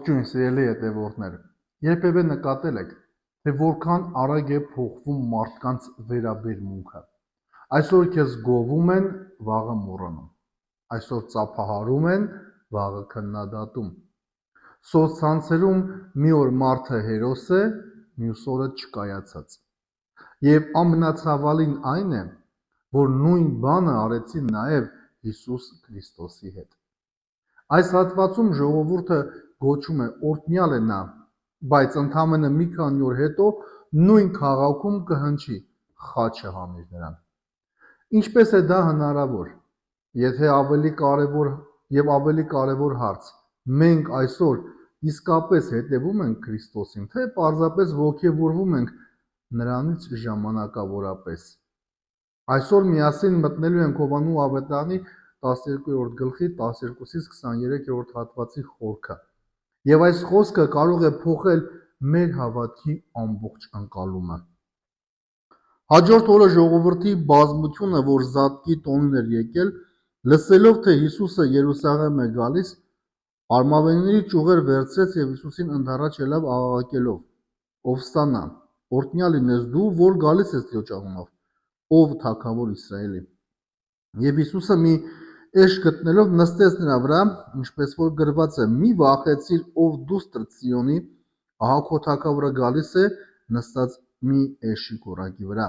Ողջույն սիրելի հետևորդներ, երբևէ նկատել եք, թե որքան արագ է փոխվում մարդկանց վերաբերմունքը։ Այսօր քեզ գովում են, վաղը մոռանում։ Այսօր ծափահարում են, վաղը քննադատում։ Սոցցանցերում մի օր մարդը հերոս է, մյուս օրը չկայացած։ Եվ ամենացավալին այն է, որ նույն բանը արեցին նաև Հիսուս Քրիստոսի հետ։ Այս հատվածում ժողովուրդը գոչում է օրհնյալ է նա, բայց ընդամենը մի քանի օր հետո նույն քաղաքում կհնչի խաչը հանիր նրան։ Ինչպես է դա հնարավոր, եթե ավելի կարևոր հարց, մենք այսօր իսկապես հետևում ենք Քրիստոսին, թե պարզապես ոգևորվում ենք նրանից ժամանակավորապես։ Այսօր միասին մտնելու ենք Հովհաննես ավետարանի 12-րդ գլխի 12-ից 23-րդ հատվածի խորքը։ Եվ այս խոսքը կարող է փոխել մեր հավատքի ամբողջ ընկալումը։ Հաջորդ օրը ժողովրդի բազմությունը, որ Զատկի տոնին էր եկել, լսելով, թե Հիսուսը Երուսաղեմ է գալիս, արմավենիների ճյուղեր վերցրեց և Հիսուսին ընդառաջ ելավ աղաղակելով. «Ովսաննա, օրհնյալ լինես դու, որ գալիս ես Տիրոջ անունով, ով թագավոր Իսրայելի»։ Եվ Հիսուսը մի էշ գտնելով նստեց նրա վրա, ինչպես որ գրված է. «Մի վախեցիր, ով դուստր Ցիոնի, ահա քո թագավորը գալիս է, նստած մի էշի կոռակի վրա»։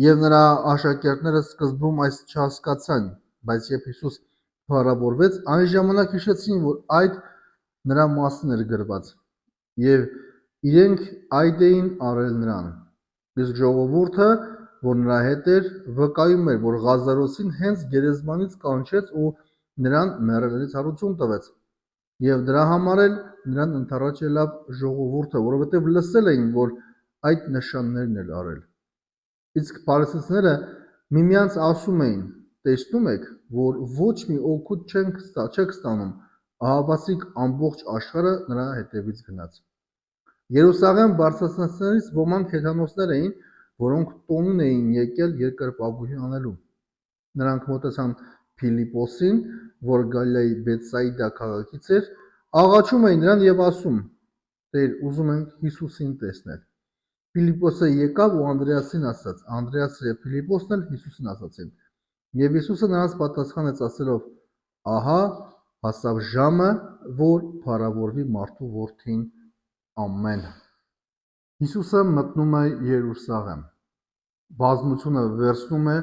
Եվ նրա աշակերտները սկզբում այս չհասկացան, բայց երբ Հիսուս փառավորվեց, այն ժամանակ հիշեցին, որ այդ նրա մասին էր գրված, և իրենք այդ էին արել նրան։ Իսկ ժողովուրդը, որ նրա հետ էր, վկայում էր, որ Ղազարոսին հենց գերեզմանից կանչեց ու նրան մեռելներից հարություն տվեց։ Եվ դրա համար էլ նրան ընդառաջ ելավ ժողովուրդը, որովհետև լսել էին, որ այդ նշաններն էր արել։ Իսկ փարիսեցիները միմյանց ասում էին. «Տեսնում եք, որ ոչ մի օգուտ չեք ստանում, ահավասիկ ամբողջ աշխարհը նրա հետևից գնաց»։ Երուսաղեմ բարձրացածներից ոմանք հեթանոսներ էին, որոնք տոնին էին եկել երկրպագություն անելու։ Նրանք մոտեցան Փիլիպոսին, որ Գալիլեայի Բեթսայիդա քաղաքից էր, աղաչում էին նրան և ասում. «Տեր, ուզում ենք Հիսուսին տեսնել»։ Փիլիպոսը եկավ ու Անդրեասին ասաց, Անդրեասը և Փիլիպոսն էլ Հիսուսին ասացին։ Եվ Հիսուսը նրանց պատասխանեց ասելով. «Ահա հասավ ժամը, որ փառավորվի մարդու որդին»։ Ամեն։ Հիսուսը մտնում է Երուսաղեմ։ Բազմությունը վերցնում է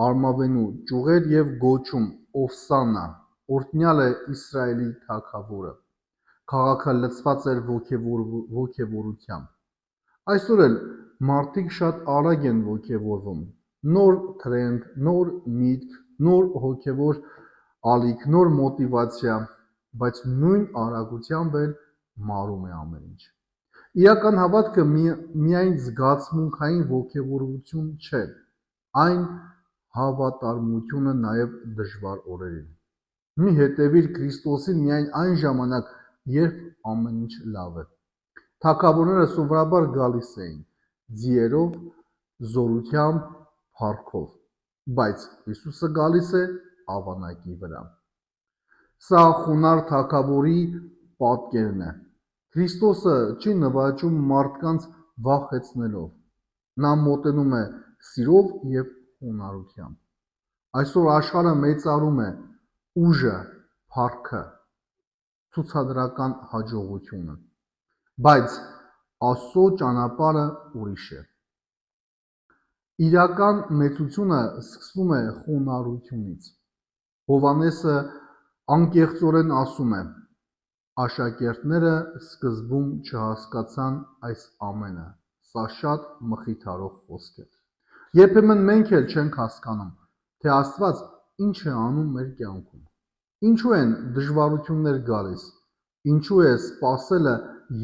արմավենու ճյուղեր և գոչում. «Ովսաննա, օրհնյալ է Իսրայելի թագավորը»։ Քաղաքը լցված էր ոգևորությամբ։ Այսօր էլ մարդիկ շատ արագ են ոգևորվում։ Նոր թրենդ, նոր միտք, նոր հոգևոր ալիք, նոր մոտիվացիա, բայց նույն արագությամբ էլ մարում է ամեն ինչ։ Իրական հավատքը միայն զգացմունքային ոգևորություն չէ, այն հավատարմություն է նաև դժվար օրերին։ Մի հետևիր Քրիստոսին միայն այն ժամանակ, երբ ամեն ինչ լավ է։ Թագավորները սովորաբար գալիս էին ձիերով, զորությամբ, փառքով, բայց Հիսուսը գալիս է ավանակի վրա։ Սա խոնարհ թագավորի պատկերն է։ Քրիստոսը չի նվաճում մարդկանց վախեցնելով։ Նա մոտենում է սիրով և խոնարհությամբ։ Այսօր աշխարհը մեծարում է ուժը, փառքը, ցուցադրական հաջողությունը, բայց Աստծո ճանապարհը ուրիշ է։ Իրական մեծությունը սկսվում է խոնարհությունից։ Հովհաննեսը անկեղծորեն ասում է. «Աշակերտները սկզբում չհասկացան այս ամենը»։ Սա շատ մխիթարող խոսք է։ Երբեմն մենք էլ չենք հասկանում, թե Աստված ինչ է անում մեր կյանքում։ Ինչու են դժվարություններ գալիս, ինչու է սպասելը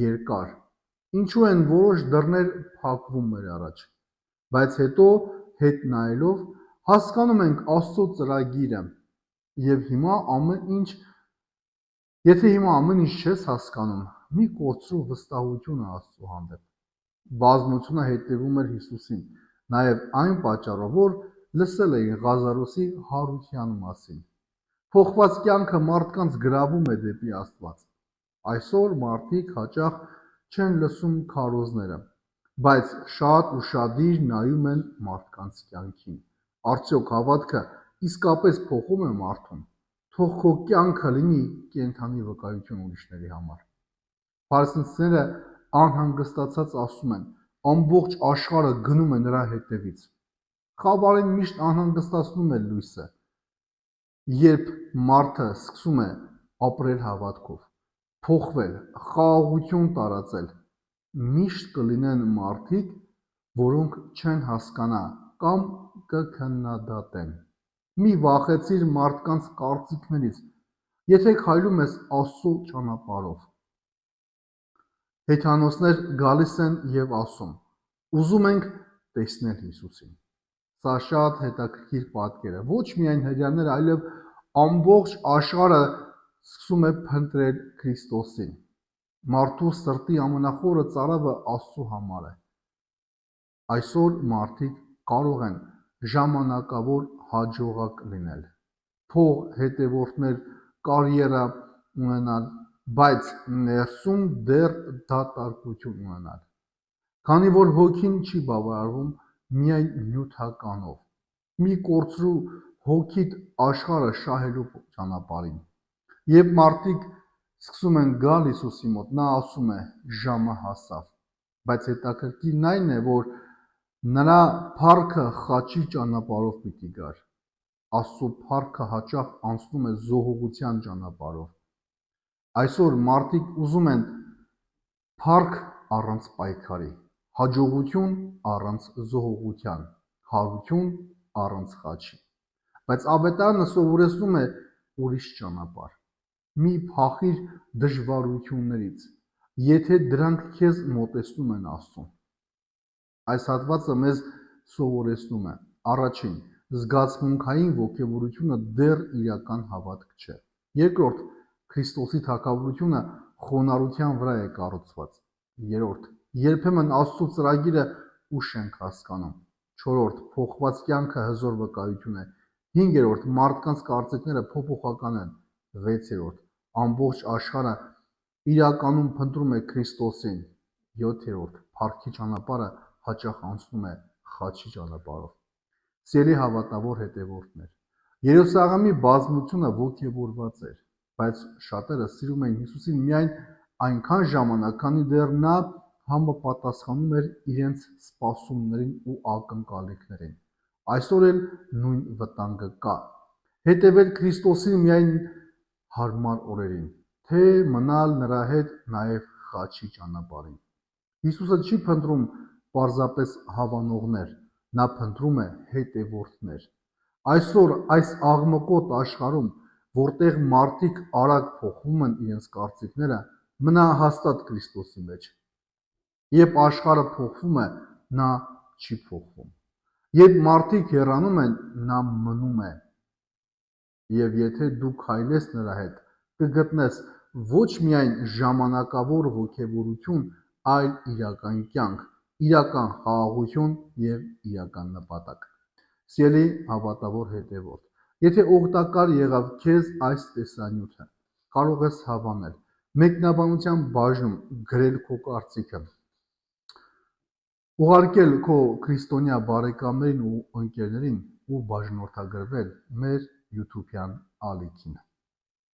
երկար, ինչու են որոշ դռներ փակվում մեր առաջ, բայց հետո հետ նայելով հասկանում ենք Աստծո ծրագիրը, և եթե հիմա ամեն ինչ չես հասկանում, մի կորցրու վստահությունը Աստծո հանդեպ։ Բազմությունը հետևում էր Հիսուսին, նաև այն պատճառով, որ լսել էին Ղազարոսի հարության մասին։ Փոխված կյանքը մարդկանց գրավում է դեպի Աստված։ Այսօր մարդիկ հաճախ չեն լսում քարոզները, բայց շատ ուշադիր նայում են մարդկանց կյանքին։ Արդյոք հավատքը իսկապես փոխում է մարդուն։ Թող քո կյանքը լինի կենդանի վկայություն ուրիշների համար։ Փարիսեցիները անհանգստացած ասում են. ամբողջ աշխարհը գնում է նրա հետևից։ Խավարին միշտ անհանգստացնում է լույսը, երբ մարդը սկսում է ապրել հավատքով, փոխվել, խաղաղություն տարածել, միշտ կլինեն մարդիկ, որոնք չեն հասկանա կամ կքննադատեն։ Մի վախեցիր մարդկանց կարծիքներից, եթե քայլում ես Աստծո ճանապարհով։ Հեթանոսներ գալիս են եւ ասում. ուզում ենք տեսնել Հիսուսին։ Սա շատ հետաքրքիր պատկեր է։ Ոչ միայն հրեաները, այլև ամբողջ աշխարհը սկսում է փնտրել Քրիստոսին։ Մարդու սրտի ամենախորը ծարավը Աստծո համար է։ Այսօր մարդիկ կարող են ժամանակավոր հաջողակ լինել, փող, հետևորդներ, կարիերա ունենալ, բայց ներսում դեռ դատարկություն ունենալ։ Քանի որ հոգին չի բավարարվում միայն նյութականով։ Մի կորցրու հոգիդ աշխարհը շահելու ճանապարհին։ Երբ մարդիկ սկսում են գալ Հիսուսի մոտ, նա ասում է. ժամը հասավ։ Բայց հետաքրքիրն այն է, որ նրա փառքը խաչի ճանապարհով պիտի գար։ Աստծո փառքը հաճախ անցնում է զոհողության ճանապարհով։ Այսօր մարդիկ ուզում են փառք առանց պայքարի, հաջողություն առանց զոհողության, հարություն առանց խաչի։ Բայց ավետարանը սովորեցնում է ուրիշ ճանապարհ։ Մի փախիր դժվարություններից, եթե դրանք քեզ մոտեցնում են Աստծուն։ Այս հատվածը մեզ սովորեցնում է. առաջին, զգացմունքային ոգևորությունը դեռ իրական հավատք չէ։ Երկրորդ, Քրիստոսի թագավորությունը խոնարհության վրա է կառուցված։ Երրորդ, երբեմն Աստծո ծրագիրը ուշ ենք հասկանում։ Չորրորդ, փոխված կյանքը հզոր վկայություն է։ Հինգերորդ, մարդկանց կարծիքները փոփոխական են։ Վեցերորդ, ամբողջ աշխարհը իրականում փնտրում է Քրիստոսին։ Յոթերորդ, փառքի ճանապարհը հաճախ անցնում է խաչի ճանապարհով։ Սիրելի հավատավոր հետևորդներ, Երուսաղեմի բազմությունը ոգևորված էր, բայց շատերը սիրում էին Հիսուսին միայն այնքան ժամանակ, քանի դեռ նա համապատասխանում էր իրենց սպասումներին ու ակնկալիքներին։ Այսօր էլ նույն վտանգը կա։ Հետևել Քրիստոսին միայն հարմար օրերին, թե մնալ նրա հետ նաև խաչի ճանապարհին։ Հիսուսը չի փնտրում պարզապես հավանողներ, նա փնտրում է հետևորդներ։ Այսօր այս աղմկոտ աշխարհում, որտեղ մարդիկ արագ փոխվում են իրենց կարծիքները, մնա հաստատ Քրիստոսի մեջ։ Երբ աշխարհը փոխվում է, նա չի փոխվում։ Երբ մարդիկ հեռանում են, նա մնում է։ Եվ եթե դու քայլես նրա հետ, կգտնես ոչ միայն ժամանակավոր ոգևորություն, այլ իրական կյանք, իրական խաղաղություն եւ իրական նպատակ։ Սիրելի հավատավոր հետևորդ, եթե օգտակար եղավ քեզ այս տեսանյութը, կարող ես հավանել, մեկնաբանության բաժնում գրել քո կարծիքը, ուղարկել քո քրիստոնյա բարեկամներին ու ընկերներին ու բաժանորդագրվել մեր YouTube-յան ալիքին։